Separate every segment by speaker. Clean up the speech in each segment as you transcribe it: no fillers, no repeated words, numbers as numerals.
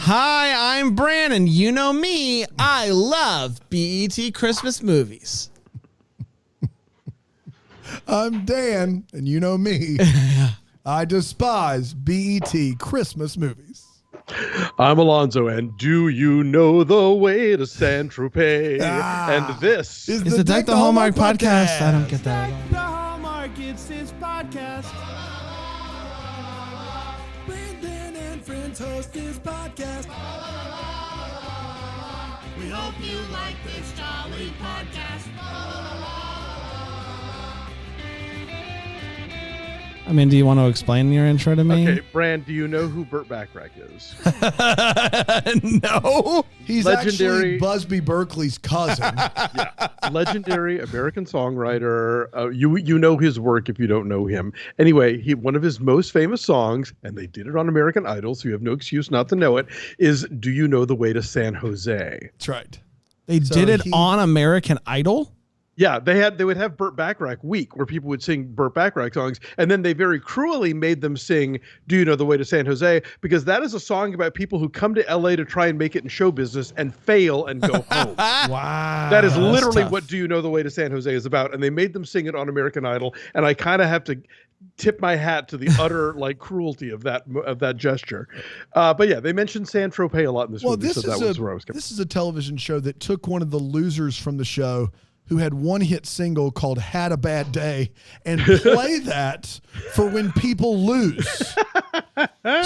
Speaker 1: Hi, I'm Brandon. You know me. I love BET Christmas movies.
Speaker 2: I'm Dan, and you know me. I despise BET Christmas movies.
Speaker 3: I'm Alonso, and do you know the way to San Tropez? And this
Speaker 1: is the Deck the Hallmark podcast. I don't get that at all.
Speaker 4: Deck the Hallmark, it's his podcast. Brandon and friends host his podcast. We hope you like this jolly podcast.
Speaker 1: I mean, do you want to explain your intro to me?
Speaker 3: Okay, Brand, do you know who Burt Bacharach is?
Speaker 1: No.
Speaker 2: He's
Speaker 3: Legendary-
Speaker 2: actually Busby Berkeley's cousin.
Speaker 3: Yeah, legendary American songwriter. You know his work if you don't know him. Anyway, one of his most famous songs, and they did it on American Idol, so you have no excuse not to know it, is "Do You Know the Way to San Jose?"
Speaker 2: That's right.
Speaker 1: They did it on American Idol?
Speaker 3: Yeah, they would have Burt Bacharach Week where people would sing Burt Bacharach songs, and then they very cruelly made them sing "Do You Know the Way to San Jose?" because that is a song about people who come to LA to try and make it in show business and fail and go home.
Speaker 2: Wow.
Speaker 3: That is literally
Speaker 1: tough.
Speaker 3: what "Do You Know the Way to San Jose?" is about, and they made them sing it on American Idol, and I kind of have to tip my hat to the utter cruelty of that gesture. But yeah, they mentioned San Tropez a lot in this movie, so that was where I was coming.
Speaker 2: This is a television show that took one of the losers from the show who had one hit single called "Had a Bad Day" and play that for when people lose.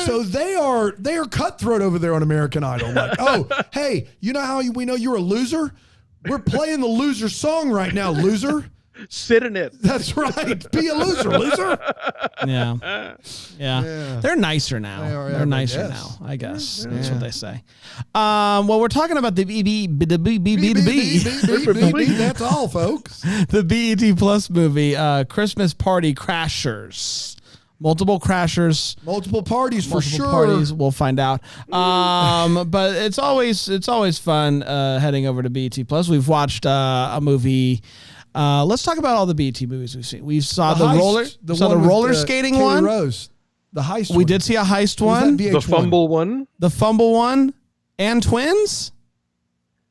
Speaker 2: So they are cutthroat over there on American Idol. Like, oh, hey, you know how we know you're a loser? We're playing the loser song right now, loser.
Speaker 3: Sit in it.
Speaker 2: That's right. Be a loser, loser.
Speaker 1: Yeah. They're nicer now. They're nicer now, I guess. That's what they say. Well, we're talking about the
Speaker 2: That's all, folks.
Speaker 1: the BET Plus movie, Christmas Party Crashers. Multiple crashers.
Speaker 2: Multiple parties for
Speaker 1: Multiple
Speaker 2: sure.
Speaker 1: parties, we'll find out. But it's always fun heading over to BET Plus. We've watched a movie. Let's talk about all the BET movies we've seen. We saw the roller skating
Speaker 2: Kelly
Speaker 1: one.
Speaker 2: Rose, the heist.
Speaker 1: We did see a heist
Speaker 2: Was that
Speaker 1: one.
Speaker 2: VH1?
Speaker 3: The fumble one.
Speaker 1: The fumble one. And twins.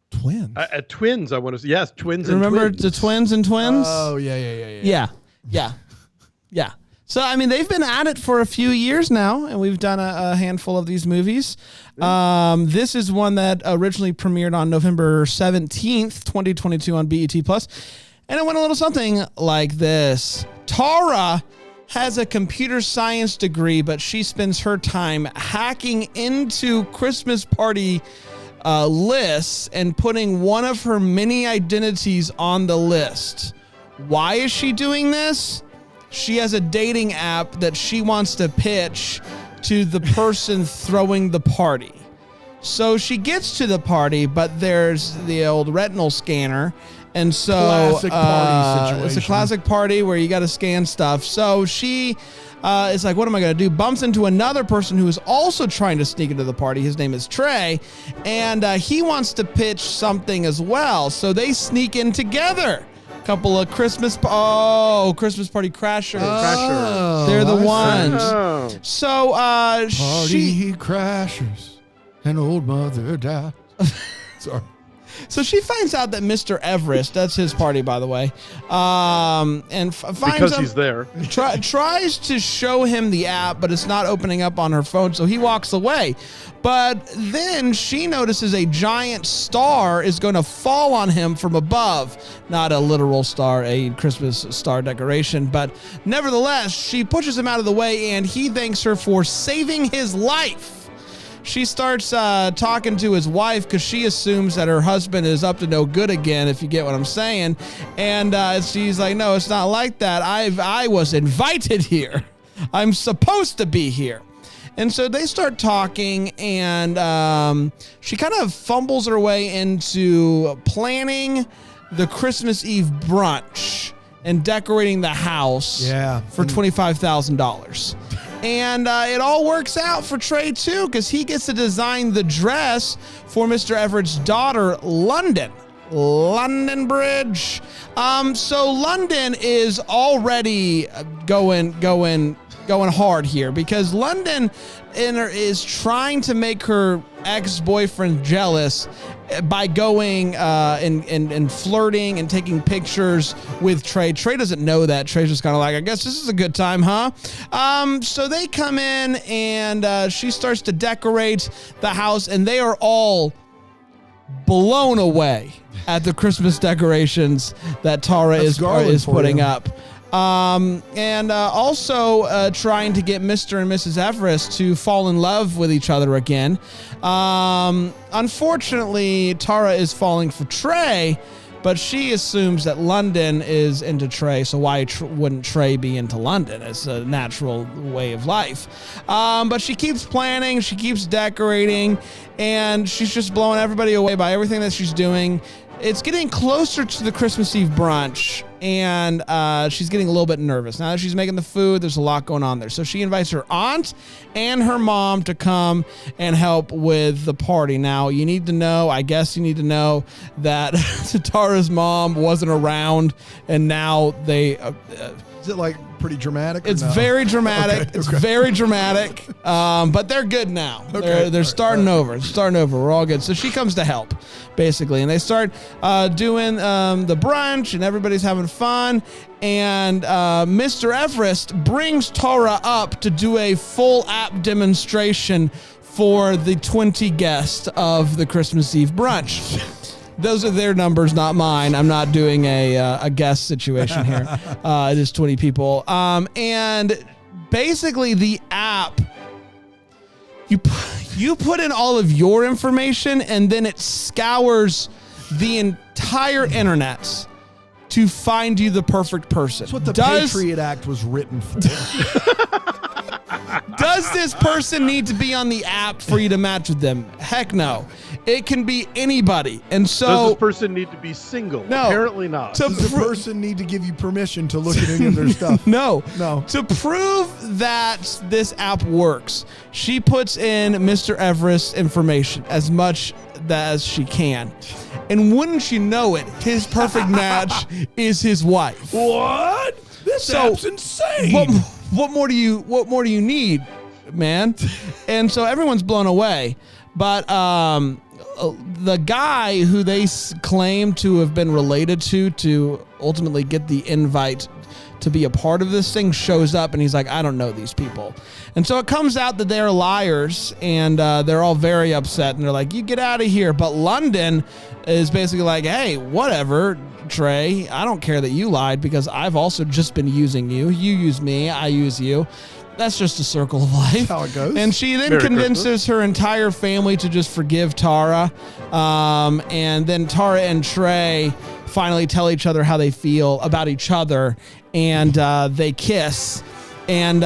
Speaker 2: Twins.
Speaker 3: Twins, I want to say. Yes, twins and
Speaker 1: Remember
Speaker 3: twins.
Speaker 1: the twins and twins?
Speaker 2: Oh yeah.
Speaker 1: Yeah. So, I mean, they've been at it for a few years now, and we've done a handful of these movies. This is one that originally premiered on November 17th, 2022 on BET+. And it went a little something like this. Tara has a computer science degree, but she spends her time hacking into Christmas party lists and putting one of her many identities on the list. Why is she doing this? She has a dating app that she wants to pitch to the person throwing the party. So she gets to the party, but there's the old retinal scanner. And so
Speaker 2: Classic party situation.
Speaker 1: It's a classic party where you got to scan stuff. So she is like, what am I going to do? Bumps into another person who is also trying to sneak into the party. His name is Trey. And he wants to pitch something as well. So they sneak in together. Couple of Christmas party crashers.
Speaker 2: Oh,
Speaker 1: They're the
Speaker 2: I see.
Speaker 1: ones.
Speaker 3: Oh.
Speaker 1: So
Speaker 2: Party crashers, and old mother died. Sorry.
Speaker 1: So she finds out that Mr. Everest, that's his party, by the way, and finds
Speaker 3: Because
Speaker 1: him,
Speaker 3: he's there.
Speaker 1: tries to show him the app, but it's not opening up on her phone, so he walks away. But then she notices a giant star is going to fall on him from above. Not a literal star, a Christmas star decoration, but nevertheless, she pushes him out of the way, and he thanks her for saving his life. She starts talking to his wife because she assumes that her husband is up to no good again, if you get what I'm saying. And she's like, no, it's not like that. I was invited here. I'm supposed to be here. And so they start talking, and she kind of fumbles her way into planning the Christmas Eve brunch and decorating the house for $25,000. And it all works out for Trey, too, because he gets to design the dress for Mr. Everett's daughter, London Bridge. So London is already going hard here because London is trying to make her ex-boyfriend jealous by going and flirting and taking pictures with Trey. Trey doesn't know that. Trey's just kind of like, I guess this is a good time, huh? So they come in and she starts to decorate the house, and they are all blown away at the Christmas decorations that Tara is putting up. Also trying to get Mr. and Mrs. Everest to fall in love with each other again. Unfortunately, Tara is falling for Trey, but she assumes that London is into Trey, so why wouldn't Trey be into London? It's a natural way of life. But she keeps planning, she keeps decorating, and she's just blowing everybody away by everything that she's doing. It's getting closer to the Christmas Eve brunch, and she's getting a little bit nervous. Now that she's making the food, there's a lot going on there. So she invites her aunt and her mom to come and help with the party. Now, you need to know that Tara's mom wasn't around, and now they...
Speaker 2: is it like pretty dramatic?
Speaker 1: It's very dramatic. It's very dramatic. But they're good now. They're starting over. It's starting over. We're all good. So she comes to help, basically, and they start doing the brunch, and everybody's having fun. And Mr. Everest brings Tara up to do a full app demonstration for the 20 guests of the Christmas Eve brunch. Those are their numbers, not mine. I'm not doing a guest situation here. It is 20 people. And basically the app, you put in all of your information, and then it scours the entire internet to find you the perfect person.
Speaker 2: That's what the Patriot Act was written for.
Speaker 1: Does this person need to be on the app for you to match with them? Heck no. It can be anybody. And so...
Speaker 3: Does this person need to be single?
Speaker 1: No.
Speaker 3: Apparently not.
Speaker 2: Does the person need to give you permission to look at any of their stuff?
Speaker 1: No.
Speaker 2: No.
Speaker 1: To prove that this app works, she puts in Mr. Everest's information as much as she can. And wouldn't you know it, his perfect match is his wife.
Speaker 2: What? This app's insane.
Speaker 1: What more do you need, man? And so everyone's blown away. But the guy who they claim to have been related to ultimately get the invite to be a part of this thing shows up, and he's like, I don't know these people. And so it comes out that they're liars, and they're all very upset, and they're like, you get out of here. But London is basically like, hey, whatever, Trey, I don't care that you lied, because I've also just been using you. You use me, I use you. That's just a circle of life.
Speaker 2: That's how it goes.
Speaker 1: And she then
Speaker 3: Merry
Speaker 1: convinces
Speaker 3: Christmas.
Speaker 1: her entire family to just forgive Tara. And then Tara and Trey finally tell each other how they feel about each other. And they kiss. And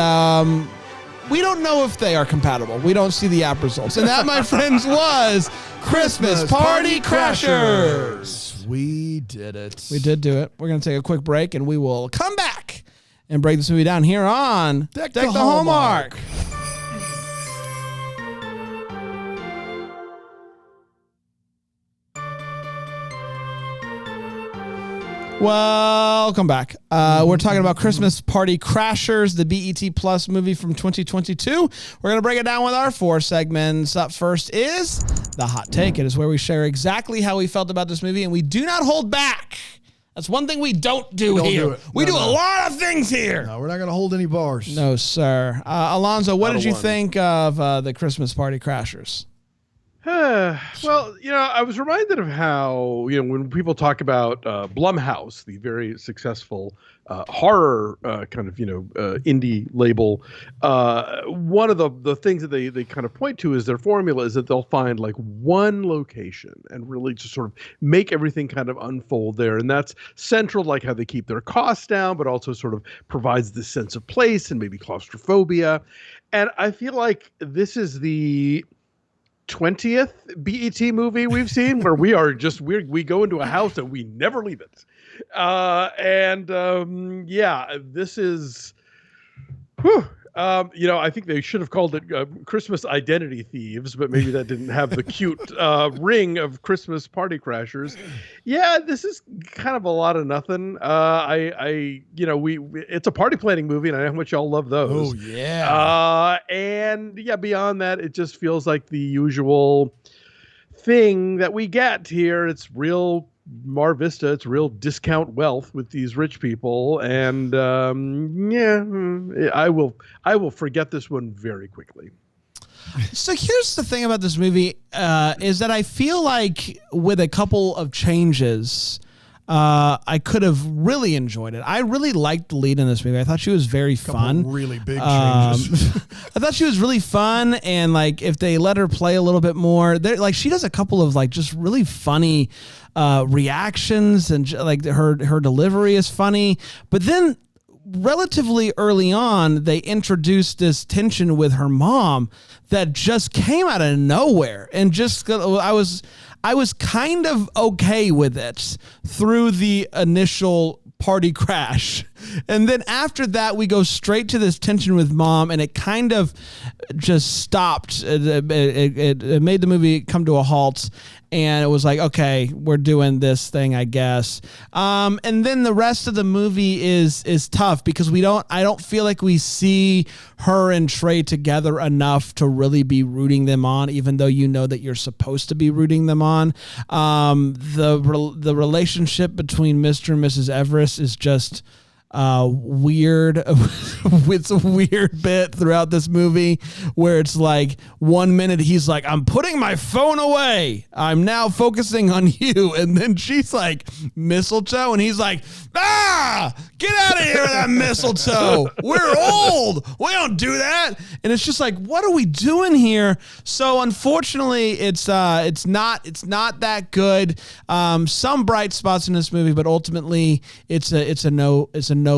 Speaker 1: we don't know if they are compatible. We don't see the app results. And that, my friends, was Christmas Party Crashers.
Speaker 2: We did it.
Speaker 1: We did do it. We're going to take a quick break, and we will come back and break this movie down here on
Speaker 2: Deck
Speaker 1: the
Speaker 2: the
Speaker 1: Hallmark. Welcome back. We're talking about Christmas Party Crashers, the BET Plus movie from 2022. We're going to break it down with our 4 segments. Up first is The Hot Take. It is where we share exactly how we felt about this movie, and we do not hold back. That's one thing we don't do here. We do a lot of things here.
Speaker 2: No, we're not going to hold any bars.
Speaker 1: No, sir. Alonso, what
Speaker 3: Not a
Speaker 1: did you
Speaker 3: one.
Speaker 1: think of the Christmas Party Crashers?
Speaker 3: Well, I was reminded of how, when people talk about Blumhouse, the very successful horror kind of, indie label, one of the things that they kind of point to is their formula is that they'll find like one location and really just sort of make everything kind of unfold there. And that's central, like how they keep their costs down, but also sort of provides this sense of place and maybe claustrophobia. And I feel like this is the 20th BET movie we've seen where we we go into a house and we never leave it. This is, I think they should have called it Christmas Identity Thieves, but maybe that didn't have the cute ring of Christmas Party Crashers. Yeah, this is kind of a lot of nothing. It's a party planning movie, and I know how much y'all love those.
Speaker 2: Oh yeah.
Speaker 3: And yeah, beyond that, it just feels like the usual thing that we get here. It's real Mar Vista. It's real discount wealth with these rich people, and I will forget this one very quickly.
Speaker 1: So here's the thing about this movie is that I feel like with a couple of changes, I could have really enjoyed it. I really liked the lead in this movie. I thought she was very fun.
Speaker 2: Really big changes.
Speaker 1: I thought she was really fun, and like if they let her play a little bit more, like she does a couple of like just really funny reactions, and like her delivery is funny. But then relatively early on, they introduced this tension with her mom that just came out of nowhere, and just I was kind of okay with it through the initial party crash. And then after that, we go straight to this tension with mom, and it kind of just stopped. It made the movie come to a halt, and it was like, okay, we're doing this thing, I guess. And then the rest of the movie is tough because I don't feel like we see her and Trey together enough to really be rooting them on, even though you know that you're supposed to be rooting them on. The relationship between Mr. and Mrs. Everest is just weird. It's a weird bit throughout this movie where it's like 1 minute he's like, I'm putting my phone away, I'm now focusing on you, and then she's like, mistletoe, and he's like, get out of here with that mistletoe, we're old, we don't do that. And it's just like, what are we doing here? So unfortunately it's not that good. Some bright spots in this movie, but ultimately it's a no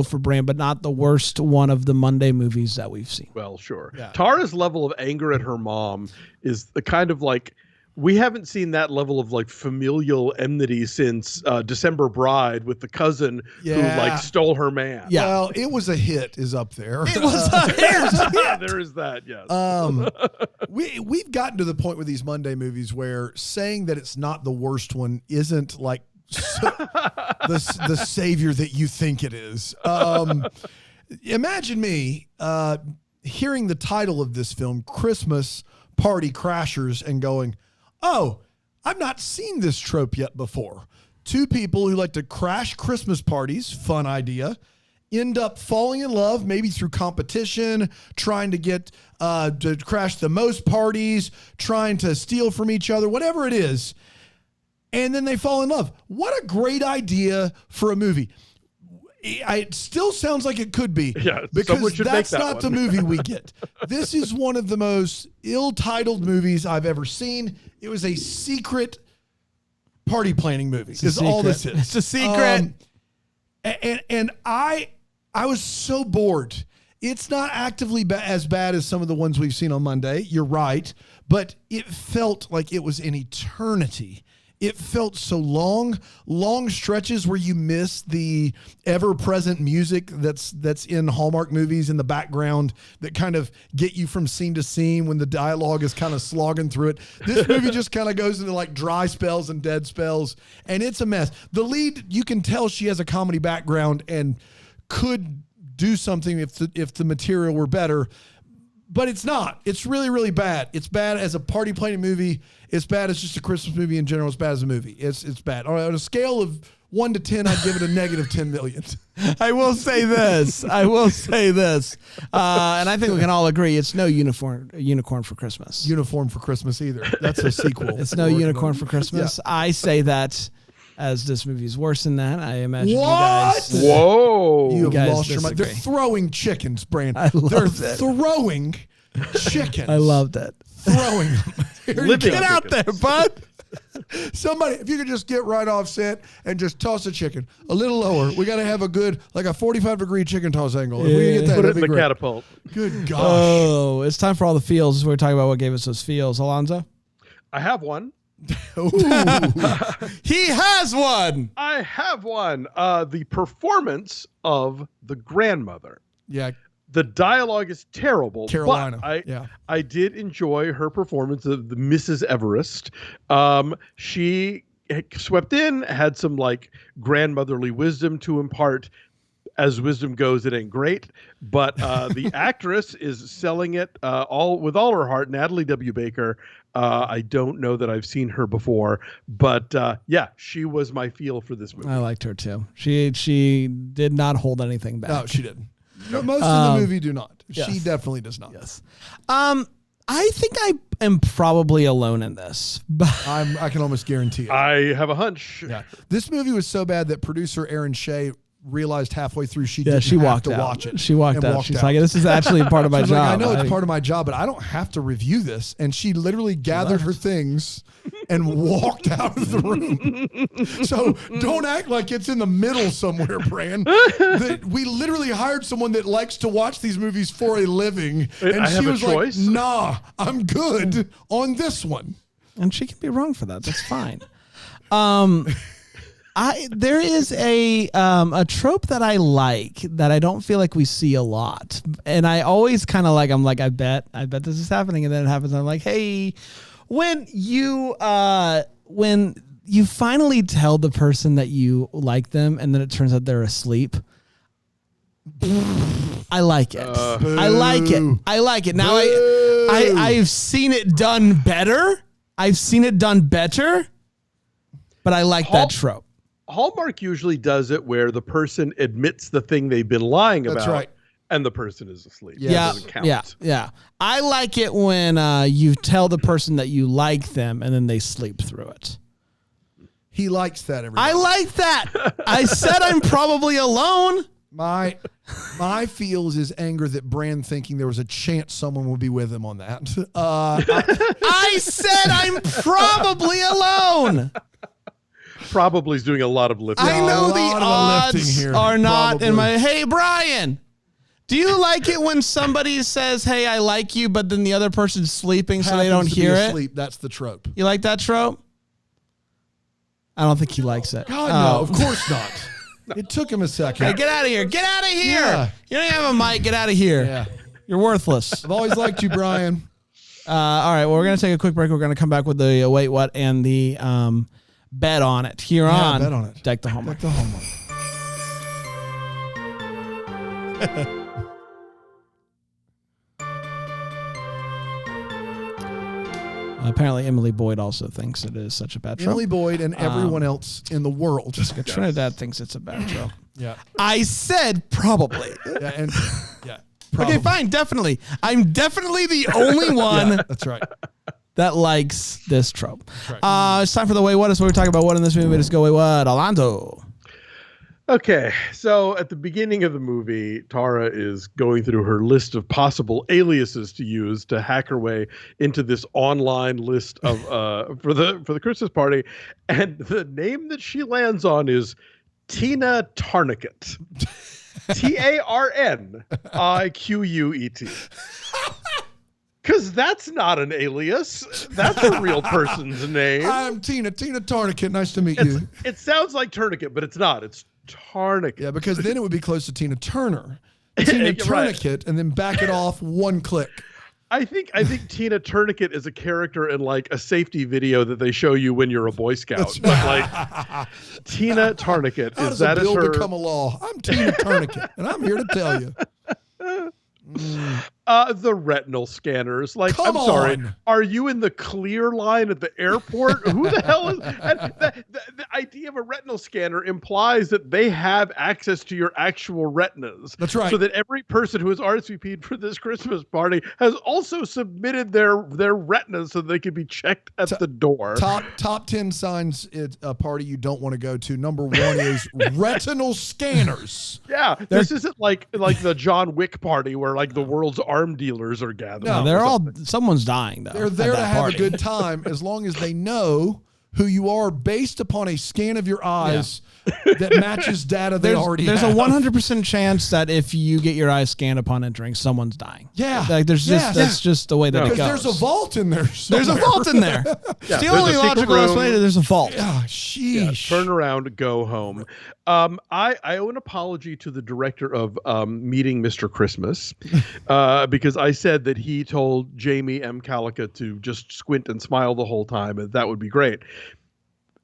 Speaker 1: for Bram, but not the worst one of the Monday movies that we've seen.
Speaker 3: Well, sure.
Speaker 1: Yeah.
Speaker 3: Tara's level of anger at her mom is the kind of like, we haven't seen that level of like familial enmity since December Bride with the cousin who like stole her man.
Speaker 2: Yeah. Well, it was a hit is up there.
Speaker 1: It was a hit.
Speaker 3: There is that, yes.
Speaker 2: We've gotten to the point with these Monday movies where saying that it's not the worst one isn't like the savior that you think it is. Imagine me hearing the title of this film, Christmas Party Crashers, and going, oh, I've not seen this trope yet before. Two people who like to crash Christmas parties, fun idea, end up falling in love, maybe through competition, trying to get to crash the most parties, trying to steal from each other, whatever it is. And then they fall in love. What a great idea for a movie. It still sounds like it could be, because that's not the movie we get. This is one of the most ill-titled movies I've ever seen. It was a secret party planning movie. Is all this is.
Speaker 1: It's a secret.
Speaker 2: And I was so bored. It's not actively as bad as some of the ones we've seen on Monday. You're right. But it felt like it was an eternity. It felt so long stretches where you miss the ever-present music that's in Hallmark movies in the background that kind of get you from scene to scene when the dialogue is kind of slogging through it. This movie just kind of goes into like dry spells and dead spells, and it's a mess. The lead, you can tell she has a comedy background and could do something if the material were better. But it's not. It's really, really bad. It's bad as a party planning movie. It's bad as just a Christmas movie in general. It's bad as a movie. It's bad. On a scale of 1 to 10, I'd give it a negative 10 million.
Speaker 1: I will say this. And I think we can all agree it's no unicorn for Christmas.
Speaker 2: Uniform for Christmas either. That's a sequel.
Speaker 1: It's no unicorn for Christmas. Yeah. I say that as this movie is worse than that. I imagine you guys.
Speaker 3: Whoa.
Speaker 2: You have lost
Speaker 1: disagree.
Speaker 2: your mind. They're throwing chickens, Brand.
Speaker 1: They're
Speaker 2: throwing chickens.
Speaker 1: I loved it.
Speaker 2: Throwing them.
Speaker 1: Get out there, bud.
Speaker 2: Somebody, if you could just get right off set and just toss a chicken a little lower. We got to have a good, like a 45-degree chicken toss angle. If we can get that,
Speaker 3: put it
Speaker 2: that'd
Speaker 3: in
Speaker 2: be
Speaker 3: the
Speaker 2: great.
Speaker 3: catapult.
Speaker 2: Good gosh.
Speaker 1: Oh, it's time for all the feels. We're talking about what gave us those feels. Alonso?
Speaker 3: I have one.
Speaker 1: He has one.
Speaker 3: I have one. The performance of the grandmother.
Speaker 2: Yeah.
Speaker 3: The dialogue is terrible.
Speaker 2: Carolina.
Speaker 3: But I did enjoy her performance of the Mrs. Everest. She swept in, had some like grandmotherly wisdom to impart. As wisdom goes, it ain't great, but the actress is selling it with all her heart. Natalie W. Baker. I don't know that I've seen her before, but yeah, she was my feel for this movie.
Speaker 1: I liked her too. She did not hold anything back.
Speaker 2: No, she didn't. No, most of the movie do not.
Speaker 1: Yes.
Speaker 2: She definitely does not.
Speaker 1: Yes. I think I am probably alone in this.
Speaker 2: I can almost guarantee it.
Speaker 3: I have a hunch.
Speaker 2: Yeah. This movie was so bad that producer Erin Shea realized halfway through she didn't
Speaker 1: she
Speaker 2: have
Speaker 1: walked
Speaker 2: to
Speaker 1: out.
Speaker 2: watch it.
Speaker 1: She walked
Speaker 2: and
Speaker 1: out.
Speaker 2: Walked
Speaker 1: She's
Speaker 2: out.
Speaker 1: like, this is actually part of my
Speaker 2: She's
Speaker 1: job.
Speaker 2: like, I know it's part of my job, but I don't have to review this. And she literally gathered her things and walked out of the room. So don't act like it's in the middle somewhere, Bran. We literally hired someone that likes to watch these movies for a living. And
Speaker 3: I
Speaker 2: she
Speaker 3: have a
Speaker 2: was
Speaker 3: choice.
Speaker 2: like, nah, I'm good on this one.
Speaker 1: And she can be wrong for that. That's fine. There is a trope that I like that I don't feel like we see a lot, and I always kind of like, I'm like, I bet this is happening, and then it happens. And I'm like, hey, when you finally tell the person that you like them, and then it turns out they're asleep. I like it. I like it. I like it. Now I've seen it done better. But I like that trope.
Speaker 3: Hallmark usually does it where the person admits the thing they've been lying about.
Speaker 2: That's right.
Speaker 3: And the person is asleep.
Speaker 2: Yeah.
Speaker 3: It doesn't count.
Speaker 1: Yeah. I like it when you tell the person that you like them and then they sleep through it.
Speaker 2: He likes that. Everybody.
Speaker 1: I like that. I said I'm probably alone.
Speaker 2: My feels is anger that Bran thinking there was a chance someone would be with him on that.
Speaker 1: I said I'm probably alone.
Speaker 3: Probably is doing a lot of lifting.
Speaker 1: I know the odds
Speaker 2: here,
Speaker 1: are not
Speaker 2: probably.
Speaker 1: in my. Hey, Brian, do you like it when somebody says, "Hey, I like you," but then the other person's sleeping, so they don't
Speaker 2: Happens to be
Speaker 1: hear it?
Speaker 2: asleep. That's the trope.
Speaker 1: You like that trope? I don't think he likes it.
Speaker 2: God, no, of course not. It took him a second.
Speaker 1: Hey, get out of here! Get out of here!
Speaker 2: Yeah.
Speaker 1: You don't even have a mic. Get out of here!
Speaker 2: Yeah.
Speaker 1: You're worthless.
Speaker 2: I've always liked you, Brian.
Speaker 1: All right, well, we're gonna take a quick break. We're gonna come back with the wait, what, and the bet on it here on
Speaker 2: Bet on it.
Speaker 1: Deck the Hallmark.
Speaker 2: Deck the Hallmark.
Speaker 1: Apparently, Emily Boyd also thinks it is such a bad trope.
Speaker 2: Emily Boyd and everyone else in the world.
Speaker 1: Trinidad thinks it's a bad trope.
Speaker 2: Yeah.
Speaker 1: I said probably.
Speaker 2: Yeah. And yeah.
Speaker 1: Okay, fine, definitely. I'm definitely the only one
Speaker 2: That's right.
Speaker 1: that likes this trope.
Speaker 2: right.
Speaker 1: It's time for the Wait What. Is where we talk about what in this movie. Let's go Wait What. Alonso.
Speaker 3: Okay, so at the beginning of the movie, Tara is going through her list of possible aliases to use to hack her way into this online list of for the Christmas party, and the name that she lands on is Tina Tarniquet. TARNIQUET. Because that's not an alias. That's a real person's name.
Speaker 2: I'm Tina Tarniquet. Nice to meet you.
Speaker 3: It sounds like tourniquet, but it's not. It's Tarniquet.
Speaker 2: Yeah, because then it would be close to Tina Turner. Tina Tourniquet, and then back it off one click.
Speaker 3: I think Tina Tourniquet is a character in like a safety video that they show you when you're a Boy Scout. But like Tina Tourniquet
Speaker 2: How
Speaker 3: is
Speaker 2: does a
Speaker 3: that is
Speaker 2: bill
Speaker 3: her
Speaker 2: become a law? I'm Tina Tourniquet, and I'm here to tell you.
Speaker 3: The retinal scanners. Like,
Speaker 2: Come
Speaker 3: I'm sorry.
Speaker 2: on.
Speaker 3: Are you in the clear line at the airport? Who the hell is and the idea of a retinal scanner implies that they have access to your actual retinas.
Speaker 2: That's right.
Speaker 3: So that every person who has RSVP'd for this Christmas party has also submitted their retinas so they can be checked at the door.
Speaker 2: Top 10 signs it's a party you don't want to go to. Number 1 is retinal scanners.
Speaker 3: Yeah, this isn't like the John Wick party where like the world's arm dealers are gathered.
Speaker 1: No, they're all. Someone's dying though.
Speaker 2: They're there to have
Speaker 1: party.
Speaker 2: a good time as long as they know who you are based upon a scan of your eyes that matches data they already
Speaker 1: There's
Speaker 2: have.
Speaker 1: a 100% chance that if you get your eyes scanned upon entering, someone's dying.
Speaker 2: Yeah.
Speaker 1: Like there's just that's just the way that it goes.
Speaker 2: Because there's a vault in there.
Speaker 1: There's a vault in there. It's the
Speaker 3: there's
Speaker 1: only
Speaker 3: a secret
Speaker 1: logical
Speaker 3: room.
Speaker 1: explanation. There's a vault.
Speaker 2: Ah, sheesh.
Speaker 3: Turn around, go home. I owe an apology to the director of Meeting Mr. Christmas because I said that he told Jamie M. Calica to just squint and smile the whole time, and that would be great.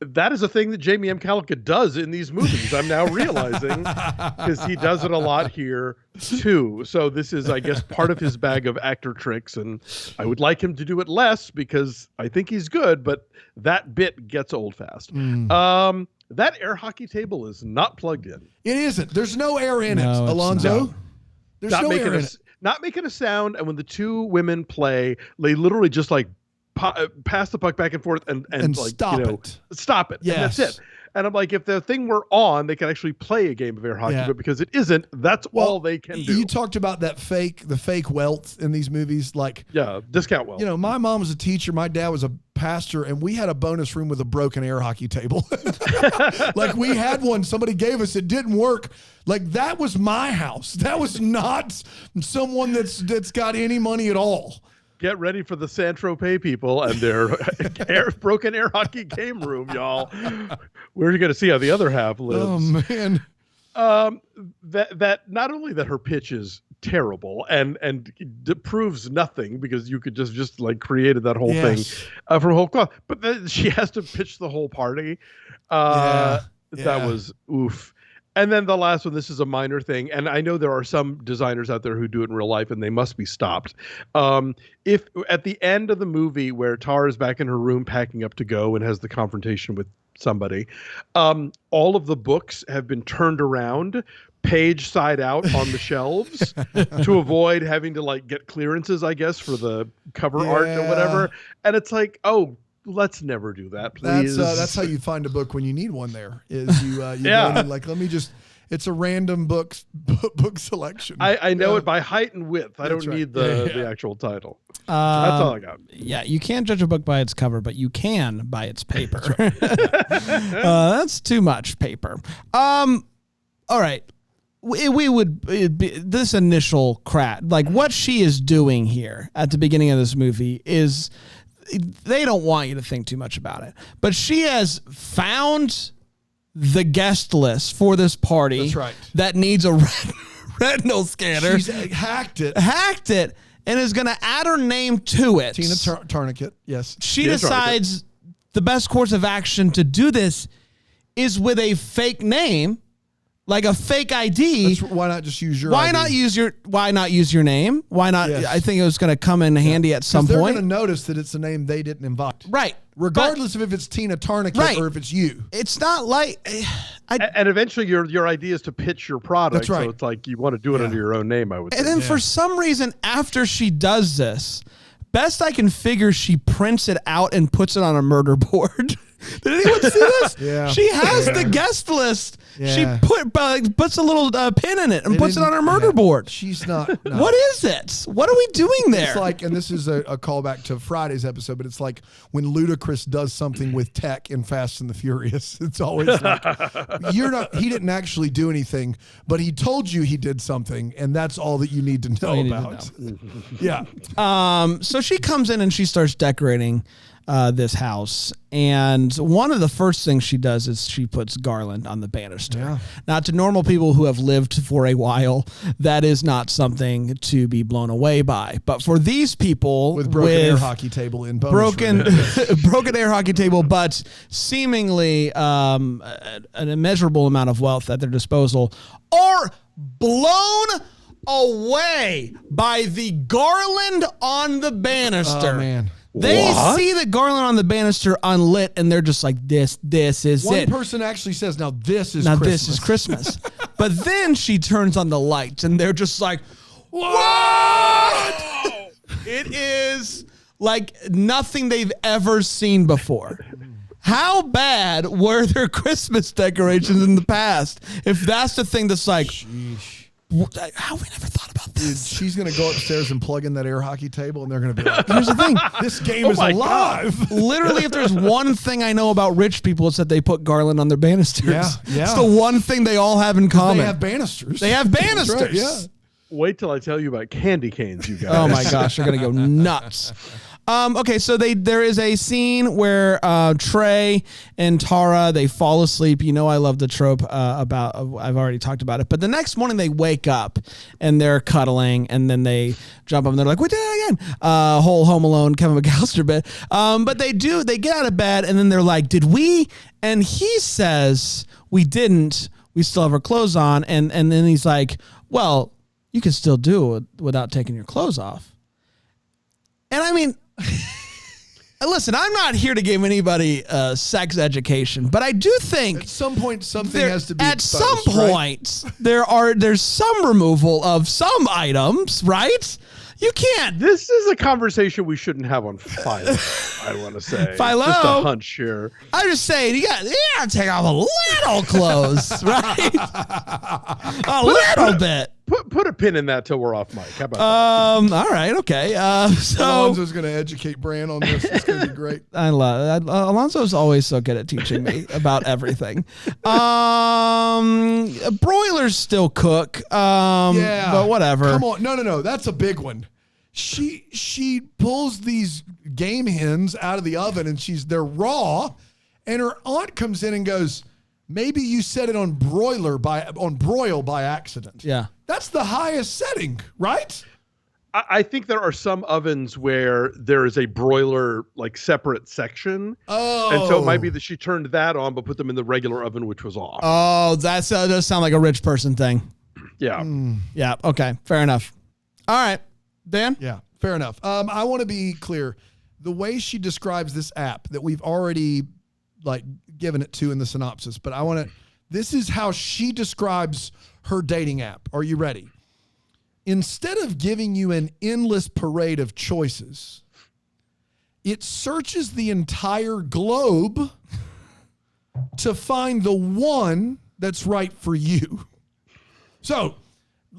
Speaker 3: That is a thing that Jamie M. Calica does in these movies. I'm now realizing because he does it a lot here too. So this is, I guess, part of his bag of actor tricks, and I would like him to do it less because I think he's good, but that bit gets old fast. That air hockey table is not plugged in.
Speaker 2: It isn't. There's no air in
Speaker 1: No,
Speaker 2: it,
Speaker 1: it's
Speaker 2: Alonso.
Speaker 1: not.
Speaker 2: There's
Speaker 3: Not
Speaker 2: no
Speaker 3: making
Speaker 2: air in
Speaker 3: a
Speaker 2: it.
Speaker 3: not making a sound, and when the two women play, they literally just like pass the puck back and forth and like
Speaker 2: stop
Speaker 3: it. Stop it.
Speaker 2: Yes.
Speaker 3: And that's it. And I'm like, if the thing were on, they could actually play a game of air hockey,
Speaker 2: Yeah.
Speaker 3: but because it isn't, that's all they can do.
Speaker 2: You talked about the fake wealth in these movies. Like,
Speaker 3: discount well.
Speaker 2: you know, my mom was a teacher, my dad was a pastor, and we had a bonus room with a broken air hockey table. Like, we had one, somebody gave us, it didn't work. Like, that was my house. That was not someone that's got any money at all.
Speaker 3: Get ready for the Saint-Tropez people and their broken air hockey game room, y'all. We're going to see how the other half lives.
Speaker 2: Oh, man.
Speaker 3: That not only that her pitch is terrible and proves nothing because you could just like created that whole thing from whole cloth, but then she has to pitch the whole party. That was oof. And then the last one, this is a minor thing, and I know there are some designers out there who do it in real life, and they must be stopped. If at the end of the movie where Tara is back in her room packing up to go and has the confrontation with somebody, all of the books have been turned around, page side out on the shelves to avoid having to like get clearances, I guess, for the cover art or whatever. And it's like, oh, let's never do that, please.
Speaker 2: That's how you find a book when you need one. There is you go in, like, let me just. It's a random book selection.
Speaker 3: I know it by height and width. I don't need the actual title. That's all I got.
Speaker 1: Yeah, you can't judge a book by its cover, but you can by its paper. That's too much paper. All right. This initial crack, like what she is doing here at the beginning of this movie is, they don't want you to think too much about it, but she has found the guest list for this party.
Speaker 2: That's right.
Speaker 1: That needs a retinal scanner.
Speaker 2: She's hacked it,
Speaker 1: and is going to add her name to it.
Speaker 2: Tina Tourniquet. Yes.
Speaker 1: She decides the best course of action to do this is with a fake name, like a fake ID.
Speaker 2: Why not just use your?
Speaker 1: Why
Speaker 2: ID?
Speaker 1: not use your name? Why not?
Speaker 2: Yes.
Speaker 1: I think it was going to come in handy at some
Speaker 2: They're
Speaker 1: point.
Speaker 2: going to notice that it's a name they didn't invite.
Speaker 1: Right.
Speaker 2: Regardless of if it's Tina Tourniquet or if it's you.
Speaker 1: It's not like
Speaker 3: and eventually your idea is to pitch your product.
Speaker 2: That's right.
Speaker 3: So it's like you want to do it under your own name, I would
Speaker 1: And
Speaker 3: think.
Speaker 1: then for some reason, after she does this, best I can figure, she prints it out and puts it on a murder board. Did anyone see this?
Speaker 2: Yeah.
Speaker 1: She has the guest list.
Speaker 2: Yeah.
Speaker 1: She puts a little pin in it and puts it on her murder board.
Speaker 2: She's not. No.
Speaker 1: What is it? What are we doing there?
Speaker 2: It's like, and this is a callback to Friday's episode, but it's like when Ludacris does something with tech in Fast and the Furious. It's always like, he didn't actually do anything, but he told you he did something, and that's all that you need to know about. Yeah.
Speaker 1: So she comes in and she starts decorating this house, and one of the first things she does is she puts garland on the banister.
Speaker 2: Yeah.
Speaker 1: Now, to normal people who have lived for a while, that is not something to be blown away by. But for these people
Speaker 2: With broken air hockey table in bonus
Speaker 1: broken air hockey table, but seemingly an immeasurable amount of wealth at their disposal, are blown away by the garland on the banister.
Speaker 2: Oh, man.
Speaker 1: They see the garland on the banister unlit, and they're just like, this is
Speaker 2: One
Speaker 1: it.
Speaker 2: person actually says, now this is
Speaker 1: Christmas. But then she turns on the lights, and they're just like, what? It is like nothing they've ever seen before. How bad were their Christmas decorations in the past? If that's the thing that's like, how have we never thought about this?
Speaker 2: Dude, she's going to go upstairs and plug in that air hockey table, and they're going to be like,
Speaker 1: Here's the thing.
Speaker 2: this game is alive.
Speaker 1: Literally, if there's one thing I know about rich people, it's that they put garland on their banisters.
Speaker 2: Yeah.
Speaker 1: It's the one thing they all have in common.
Speaker 2: They have banisters.
Speaker 1: That's right,
Speaker 2: yeah.
Speaker 3: Wait till I tell you about candy canes, you guys.
Speaker 1: Oh my gosh, they're going to go nuts. Okay, so there is a scene where Trey and Tara, they fall asleep. You know, I love the trope about, I've already talked about it. But the next morning they wake up and they're cuddling, and then they jump up and they're like, we did it again. Whole Home Alone, Kevin McAllister bit. But they get out of bed and then they're like, did we? And he says, we didn't. We still have our clothes on. And then he's like, well, you can still do it without taking your clothes off. And I mean, listen, I'm not here to give anybody sex education, but I do think
Speaker 2: at some point something has to be
Speaker 1: at
Speaker 2: exposed,
Speaker 1: some point there's some removal of some items, right? You can't.
Speaker 3: This is a conversation we shouldn't have on Philo, I want to say.
Speaker 1: Philo?
Speaker 3: Just a hunch here.
Speaker 1: I'm just saying, you got to take off a little clothes, right? A little bit.
Speaker 3: Put a pin in that till we're off mic. How about that?
Speaker 1: All right, okay. So
Speaker 2: Alonso's going to educate Bran on this. It's going to be great.
Speaker 1: I love Alonso's always so good at teaching me about everything. Broilers still cook.
Speaker 2: Yeah,
Speaker 1: but whatever.
Speaker 2: Come on, no, that's a big one. She pulls these game hens out of the oven and they're raw, and her aunt comes in and goes, maybe you set it on broil by accident.
Speaker 1: Yeah.
Speaker 2: That's the highest setting, right?
Speaker 3: I think there are some ovens where there is a broiler like separate section.
Speaker 2: Oh.
Speaker 3: And so it might be that she turned that on but put them in the regular oven, which was off.
Speaker 1: Oh, that does sound like a rich person thing.
Speaker 3: Yeah.
Speaker 1: Yeah. Okay. Fair enough. All right. Dan?
Speaker 2: Yeah, fair enough. I want to be clear. The way she describes this app that we've already given it to in the synopsis, but this is how she describes her dating app. Are you ready? Instead of giving you an endless parade of choices, it searches the entire globe to find the one that's right for you. So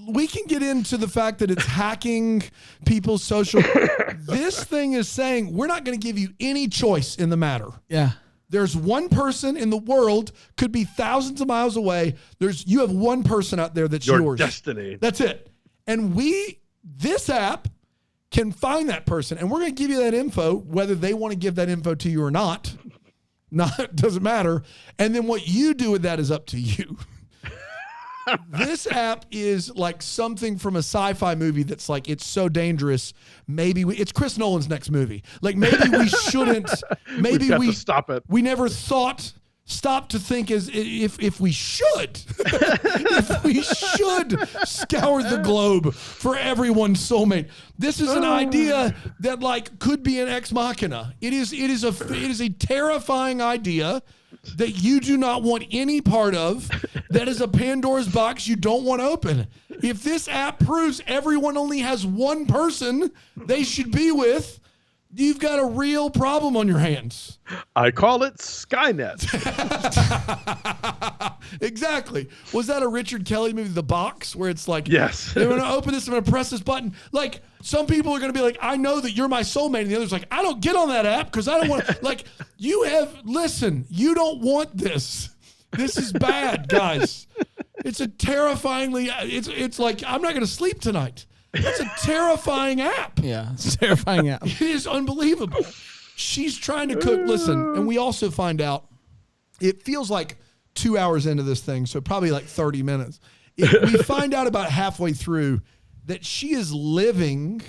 Speaker 2: we can get into the fact that it's hacking people's social. This thing is saying we're not going to give you any choice in the matter.
Speaker 1: Yeah.
Speaker 2: There's one person in the world, could be thousands of miles away. You have one person out there that's
Speaker 3: Your
Speaker 2: yours.
Speaker 3: destiny.
Speaker 2: That's it. And this app can find that person, and we're going to give you that info, whether they want to give that info to you or not. Doesn't matter. And then what you do with that is up to you. This app is like something from a sci-fi movie that's like, it's so dangerous. Maybe it's Chris Nolan's next movie. Like maybe we shouldn't, maybe
Speaker 3: we have to stop it.
Speaker 2: We never stop to think as if we should, if we should scour the globe for everyone's soulmate. This is an idea that could be an ex machina. It is a terrifying idea that you do not want any part of. That is a Pandora's box you don't want to open. If this app proves everyone only has one person they should be with, you've got a real problem on your hands.
Speaker 3: I call it Skynet.
Speaker 2: Exactly. Was that a Richard Kelly movie, The Box, where it's like,
Speaker 3: yes,
Speaker 2: I'm going to open this, I'm going to press this button. Like, some people are going to be like, I know that you're my soulmate. And the other's like, I don't get on that app because I don't want to. Listen, you don't want this. This is bad, guys. It's a terrifyingly, it's like, I'm not going to sleep tonight. It's a terrifying app.
Speaker 1: Yeah, it's a terrifying app.
Speaker 2: It is unbelievable. She's trying to cook. Listen, and we also find out, it feels like 2 hours into this thing, so probably like 30 minutes. We find out about halfway through that she is living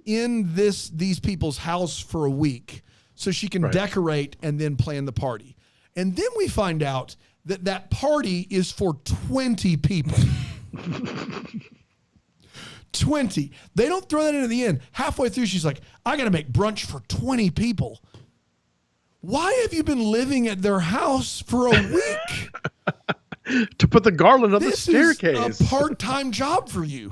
Speaker 2: in these people's house for a week so she can decorate and then plan the party. And then we find out that party is for 20 people. 20. They don't throw that in at the end. Halfway through, she's like, I got to make brunch for 20 people. Why have you been living at their house for a week?
Speaker 3: To put the garland on the
Speaker 2: This
Speaker 3: staircase.
Speaker 2: is a part-time job for you.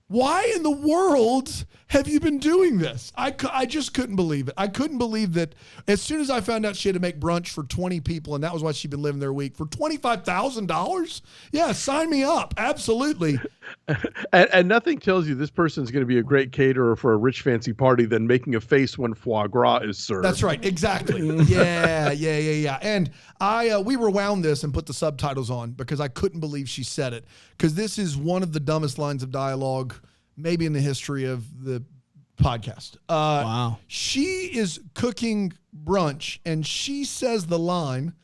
Speaker 2: Why in the world have you been doing this? I just couldn't believe it. I couldn't believe that as soon as I found out she had to make brunch for 20 people, and that was why she'd been living there a week, for $25,000? Yeah, sign me up. Absolutely.
Speaker 3: And nothing tells you this person's going to be a great caterer for a rich fancy party than making a face when foie gras is served.
Speaker 2: That's right. Exactly. Yeah. And we rewound this and put the subtitles on because I couldn't believe she said it, because this is one of the dumbest lines of dialogue maybe in the history of the podcast.
Speaker 1: Wow.
Speaker 2: She is cooking brunch, and she says the line,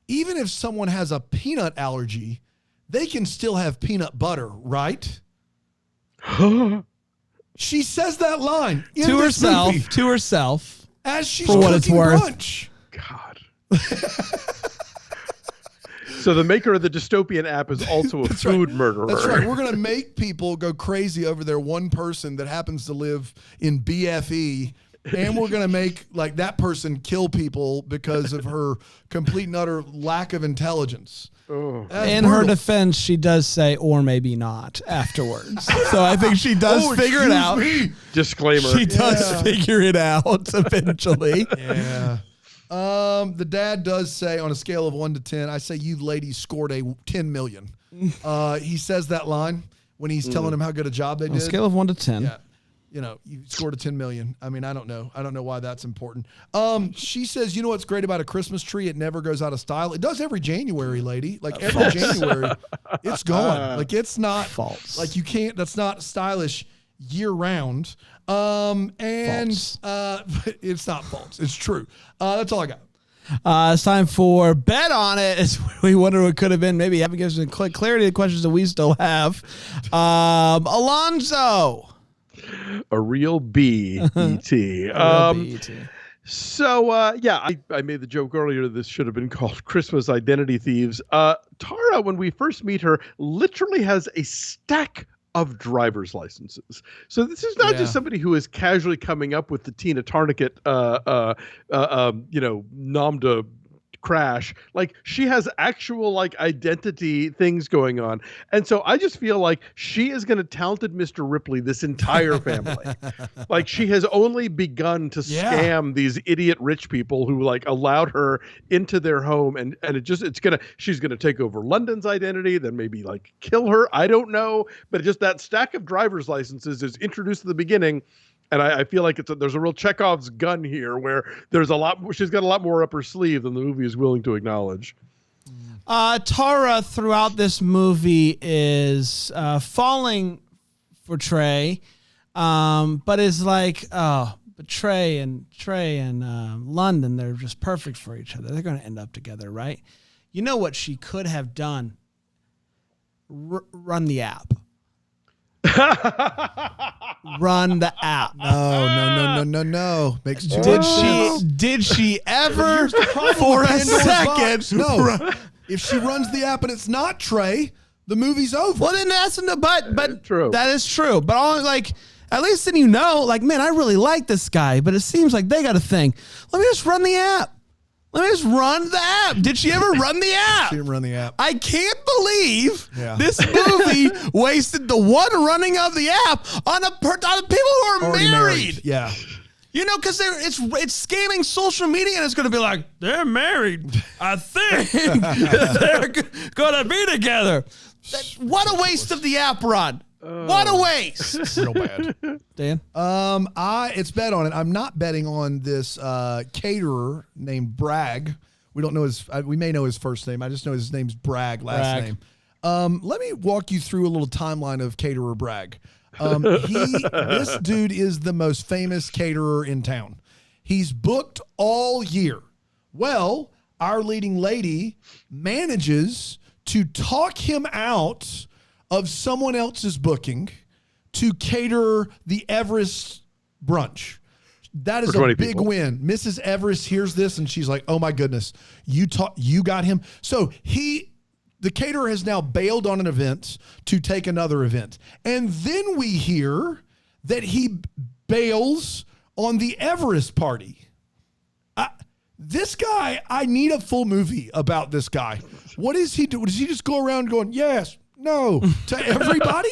Speaker 2: even if someone has a peanut allergy, they can still have peanut butter, right? She says that line in
Speaker 1: To
Speaker 2: this
Speaker 1: herself.
Speaker 2: movie
Speaker 1: To herself.
Speaker 2: as she's
Speaker 1: For what
Speaker 2: cooking
Speaker 1: it's worth.
Speaker 2: brunch.
Speaker 3: God. So the maker of the dystopian app is also a food murderer.
Speaker 2: That's right. We're going to make people go crazy over their one person that happens to live in BFE. And we're going to make like that person kill people because of her complete and utter lack of intelligence.
Speaker 3: Oh.
Speaker 2: That's
Speaker 1: In her
Speaker 2: brutal.
Speaker 1: defense, she does say, or maybe not, afterwards. So I think she does figure it
Speaker 2: excuse
Speaker 1: out.
Speaker 2: me.
Speaker 3: Disclaimer.
Speaker 1: She does figure it out eventually.
Speaker 2: Yeah. The dad does say on a scale of 1 to 10, I say you ladies scored a 10 million. He says that line when he's telling them how good a job they
Speaker 1: On a
Speaker 2: did.
Speaker 1: scale of 1 to 10.
Speaker 2: Yeah. You know, you scored a 10 million. I mean, I don't know. I don't know why that's important. She says, you know what's great about a Christmas tree? It never goes out of style. It does every January, lady. Like every January, it's gone. Like it's not
Speaker 1: False.
Speaker 2: Like you can't, that's not stylish year round.
Speaker 1: False.
Speaker 2: It's not false. It's true. That's all I got.
Speaker 1: It's time for Bet on It. It's we wonder what could have been. Maybe haven't given some clarity to the questions that we still have. Alonso.
Speaker 3: A real B-E-T. So, yeah, I made the joke earlier this should have been called Christmas Identity Thieves. Tara, when we first meet her, literally has a stack of driver's licenses. So this is not just somebody who is casually coming up with the Tina Tourniquet, nom de crash. Like she has actual like identity things going on. And so I just feel like she is going to talented Mr. Ripley this entire family. Like she has only begun to scam these idiot rich people who like allowed her into their home, and she's gonna take over London's identity, then maybe like kill her. I don't know, but just that stack of driver's licenses is introduced at the beginning. And I feel like there's a real Chekhov's gun here where she's got a lot more up her sleeve than the movie is willing to acknowledge.
Speaker 1: Tara throughout this movie is falling for Trey, but is like, but Trey and London, they're just perfect for each other. They're going to end up together, right? You know what she could have done? Run the app. Run the app.
Speaker 2: No. Makes too
Speaker 1: Did
Speaker 2: much sense.
Speaker 1: Did she ever
Speaker 2: Here's the problem
Speaker 1: for
Speaker 2: with
Speaker 1: a
Speaker 2: Pandora's
Speaker 1: second?
Speaker 2: box. No. If she runs the app and it's not Trey, the movie's over.
Speaker 1: Well, then that's but
Speaker 3: True.
Speaker 1: that is true. But all like at least then you know, like, man, I really like this guy, but it seems like they got a thing. Let me just run the app. Let me just run the app. Did she ever run the app?
Speaker 2: She didn't run the app.
Speaker 1: I can't believe this movie wasted the one running of the app on people who are
Speaker 2: Already
Speaker 1: married.
Speaker 2: Yeah.
Speaker 1: You know, because it's scamming social media, and it's going to be like, they're married. I think they're going to be together. What a waste of the app run. What a waste.
Speaker 2: Real bad.
Speaker 1: Dan?
Speaker 2: It's bet on it. I'm not betting on this caterer named Bragg. We don't know we may know his first name. I just know his name's Bragg, last name. Let me walk you through a little timeline of caterer Bragg. This dude is the most famous caterer in town. He's booked all year. Well, our leading lady manages to talk him out of someone else's booking to cater the Everest brunch. That is a big
Speaker 3: people.
Speaker 2: win. Mrs. Everest hears this and she's like, oh my goodness, you got him. So the caterer has now bailed on an event to take another event. And then we hear that he bails on the Everest party. This guy, I need a full movie about this guy. What does he do? Does he just go around going, yes, no, to everybody?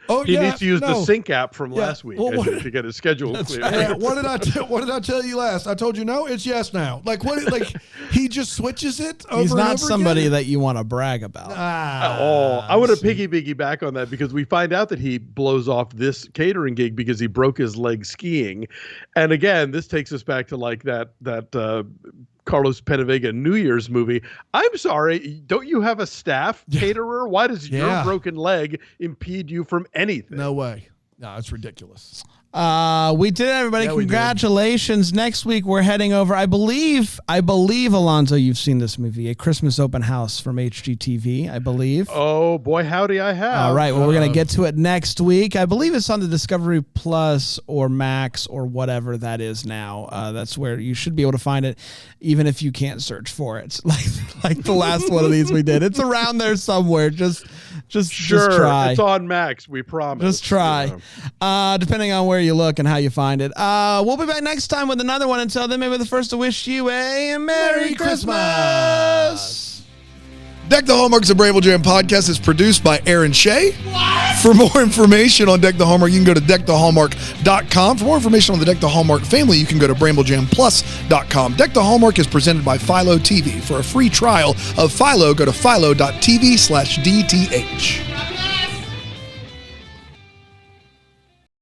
Speaker 2: Oh,
Speaker 3: he needs to use the sync app from last week to get his schedule clear.
Speaker 2: Yeah, what did I tell you last? I told you no, it's yes now. Like what? Like he just switches it over
Speaker 1: He's
Speaker 2: and
Speaker 1: not
Speaker 2: over
Speaker 1: somebody
Speaker 2: again?
Speaker 1: that you want to brag about.
Speaker 3: I want to piggy back on that because we find out that he blows off this catering gig because he broke his leg skiing. And again, this takes us back to like that Carlos Penavega New Year's movie. I'm sorry, don't you have a staff caterer? Why does your broken leg impede you from anything?
Speaker 2: No way. No, it's ridiculous.
Speaker 1: We did it, everybody.
Speaker 2: Yeah, we did.
Speaker 1: Congratulations. Next week, we're heading over. I believe, Alonso, you've seen this movie, A Christmas Open House from HGTV, I believe.
Speaker 3: Oh, boy, howdy I have.
Speaker 1: All right. Well, we're going to get to it next week. I believe it's on the Discovery Plus or Max or whatever that is now. That's where you should be able to find it, even if you can't search for it. Like the last one of these we did. It's around there somewhere. Just try.
Speaker 3: It's on Max, we promise.
Speaker 1: Just try. Depending on where you look and how you find it. We'll be back next time with another one. Until then, maybe the first to wish you a Merry Christmas.
Speaker 2: Deck the Hallmark's a Bramble Jam podcast is produced by Aaron Shea. What? For more information on Deck the Hallmark, you can go to deckthehallmark.com. For more information on the Deck the Hallmark family, you can go to bramblejamplus.com. Deck the Hallmark is presented by Philo TV. For a free trial of Philo, go to philo.tv/DTH.